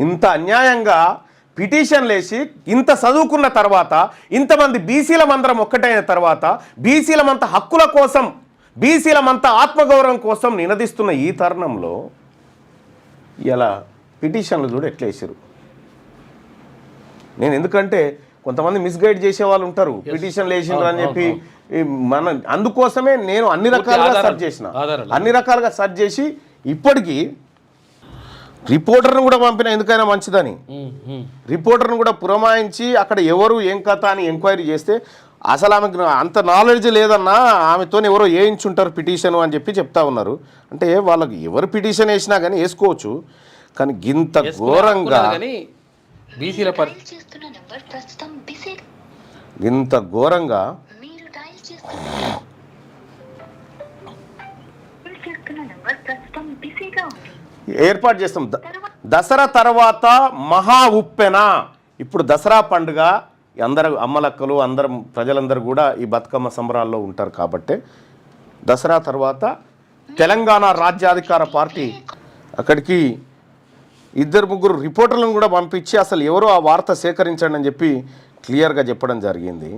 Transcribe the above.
ఇంత అన్యాయంగా పిటిషన్లు వేసి ఇంత చదువుకున్న తర్వాత ఇంతమంది బీసీలమందరం ఒక్కటైన తర్వాత బీసీలమంత హక్కుల కోసం బీసీలమంత ఆత్మగౌరవం కోసం నినదిస్తున్న ఈ తరుణంలో ఇలా పిటిషన్లు చూడు ఎట్లా వేసారు. నేను ఎందుకంటే కొంతమంది మిస్గైడ్ చేసే వాళ్ళు ఉంటారు, పిటిషన్లు వేసిండ్రు అని చెప్పి మన అందుకోసమే నేను అన్ని రకాలుగా సెర్చ్ చేసి ఇప్పటికీ రిపోర్టర్ను కూడా పంపిన, ఎందుకైనా మంచిదని రిపోర్టర్ను కూడా పురమాయించి అక్కడ ఎవరు ఏం కథ అని ఎంక్వైరీ చేస్తే అసలు ఆమెకు అంత నాలెడ్జ్ లేదన్నా, ఆమెతో ఎవరో వేయించుంటారు పిటిషన్ అని చెప్పి చెప్తా ఉన్నారు. అంటే వాళ్ళకి ఎవరు పిటిషన్ వేసినా కానీ వేసుకోవచ్చు, కానీ గింత ఘోరంగా ఇంత ఘోరంగా ఏర్పాటు చేస్తాం. దసరా తర్వాత మహా ఉప్పెన. ఇప్పుడు దసరా పండుగ అందరు అమ్మలక్కలు అందరం ప్రజలందరూ కూడా ఈ బతుకమ్మ సంబరాల్లో ఉంటారు కాబట్టి దసరా తర్వాత తెలంగాణ రాజ్యాధికార పార్టీ అక్కడికి 2-3 రిపోర్టర్లను కూడా పంపించి అసలు ఎవరో ఆ వార్త సేకరించండి అని చెప్పి క్లియర్గా చెప్పడం జరిగింది.